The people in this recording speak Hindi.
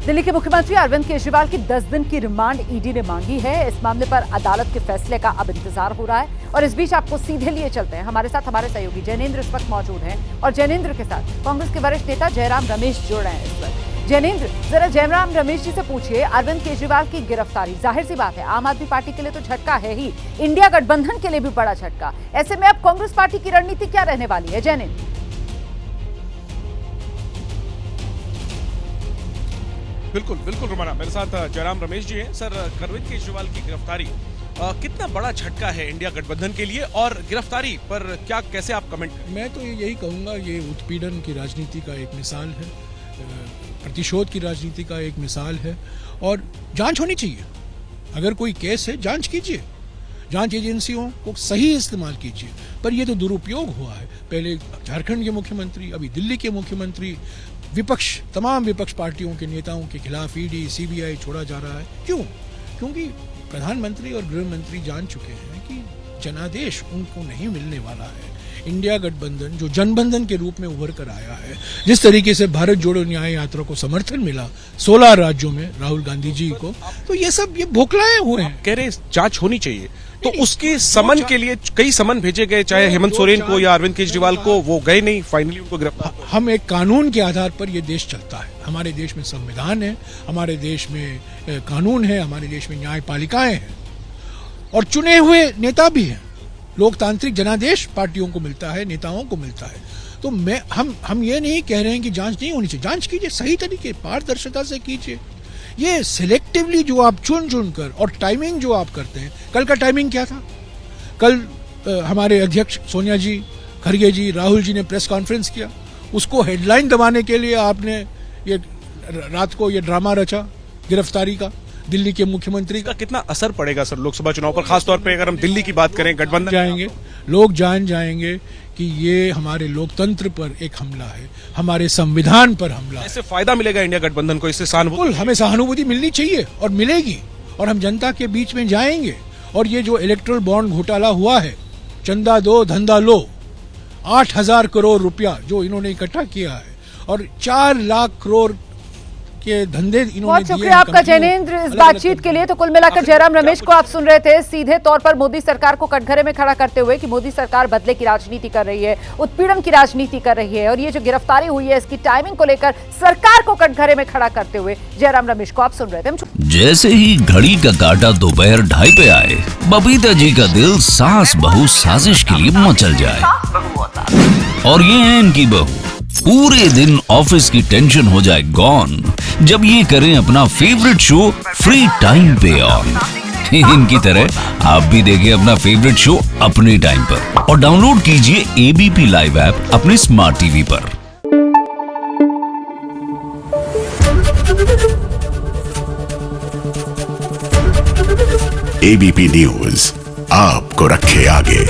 दिल्ली के मुख्यमंत्री अरविंद केजरीवाल की 10 दिन की रिमांड ईडी ने मांगी है। इस मामले पर अदालत के फैसले का अब इंतजार हो रहा है और इस बीच आपको सीधे लिए चलते हैं। हमारे साथ हमारे सहयोगी जैनेंद्र इस वक्त मौजूद हैं और जैनेंद्र के साथ कांग्रेस के वरिष्ठ नेता जयराम रमेश जुड़ रहे हैं इस वक्त। जैनेंद्र, जरा जयराम रमेश जी से पूछिए, अरविंद केजरीवाल की गिरफ्तारी जाहिर सी बात है आम आदमी पार्टी के लिए तो झटका है ही, इंडिया गठबंधन के लिए भी बड़ा झटका। ऐसे में अब कांग्रेस पार्टी की रणनीति क्या रहने वाली है? जैनेंद्र। बिल्कुल बिल्कुल रुमाना, मेरे साथ जयराम रमेश जी हैं। सर, अरविंद केजरीवाल की गिरफ्तारी कितना बड़ा झटका है इंडिया गठबंधन के लिए और गिरफ्तारी पर क्या कैसे आप कमेंट करें? मैं तो यही कहूँगा, ये उत्पीड़न की राजनीति का एक मिसाल है, प्रतिशोध की राजनीति का एक मिसाल है और जांच होनी चाहिए। अगर कोई केस है, जांच कीजिए, जांच एजेंसियों को सही इस्तेमाल कीजिए। पर ये तो दुरुपयोग हुआ है। पहले झारखंड के मुख्यमंत्री, अभी दिल्ली के मुख्यमंत्री, विपक्ष, तमाम विपक्ष पार्टियों के नेताओं के खिलाफ ईडी सीबीआई छोड़ा जा रहा है। क्यों? क्योंकि प्रधानमंत्री और गृह मंत्री जान चुके हैं कि जनादेश उनको नहीं मिलने वाला है। इंडिया गठबंधन जो जनबंधन के रूप में उभर कर आया है, जिस तरीके से भारत जोड़ो न्याय यात्रा को समर्थन मिला 16 राज्यों में राहुल गांधी जी को, तो ये सब ये बौखलाए हुए हैं। कह रहे जांच होनी चाहिए, तो उसके समन के लिए कई समन भेजे गए, चाहे हेमंत सोरेन को या अरविंद केजरीवाल को, वो गए नहीं, फाइनली उनको गिरफ्तार। हम एक कानून के आधार पर ये देश चलता है। हमारे देश में संविधान है, हमारे देश में कानून है, हमारे देश में न्यायपालिकाएं हैं और चुने हुए नेता भी हैं। लोकतांत्रिक जनादेश पार्टियों को मिलता है, नेताओं को मिलता है। तो हम ये नहीं कह रहे हैं कि जांच नहीं होनी चाहिए। जांच कीजिए, सही तरीके, पारदर्शिता से कीजिए। ये सिलेक्टिवली जो आप चुन कर और टाइमिंग जो आप करते हैं, कल का टाइमिंग क्या था? कल हमारे अध्यक्ष सोनिया जी, खड़गे जी, राहुल जी ने प्रेस कॉन्फ्रेंस किया, उसको हेडलाइन दबाने के लिए आपने ये रात को ये ड्रामा रचा गिरफ्तारी का दिल्ली के मुख्यमंत्री का। कितना असर पड़ेगा सर लोकसभा चुनाव पर, खासतौर पे अगर हम दिल्ली की बात करें, गठबंधन जाएंगे, लोग जान जाएंगे कि ये हमारे लोकतंत्र पर एक हमला है, हमारे संविधान पर हमला है। इससे फायदा मिलेगा इंडिया गठबंधन को, इससे सहानुभूति, हमें सहानुभूति मिलनी चाहिए और मिलेगी और हम जनता के बीच में जाएंगे। और ये जो इलेक्ट्रल बॉन्ड घोटाला हुआ है, चंदा दो धंधा लो, 8,000 करोड़ रुपया जो इन्होंने इकट्ठा किया है और 4 लाख करोड़ के धंधे इन्होंने। बहुत शुक्रिया आपका जैनेंद्र इस बातचीत के लिए। तो कुल मिलाकर जयराम रमेश को आप सुन रहे थे सीधे तौर पर मोदी सरकार को कटघरे में खड़ा करते हुए कि मोदी सरकार बदले की राजनीति कर रही है, उत्पीड़न की राजनीति कर रही है और ये जो गिरफ्तारी हुई है इसकी टाइमिंग को लेकर सरकार को कटघरे में खड़ा करते हुए जयराम रमेश को आप सुन रहे थे। जैसे ही घड़ी का काटा दोपहर 2:30 पे आए, बबीता जी का दिल सास बहू साजिश के लिए मचल जाए। और ये है इनकी बहू, पूरे दिन ऑफिस की टेंशन हो जाए गॉन जब ये करें अपना फेवरेट शो फ्री टाइम पे ऑन। इनकी तरह आप भी देखें अपना फेवरेट शो अपने टाइम पर और डाउनलोड कीजिए एबीपी लाइव ऐप अपने स्मार्ट टीवी पर। एबीपी न्यूज आपको रखे आगे।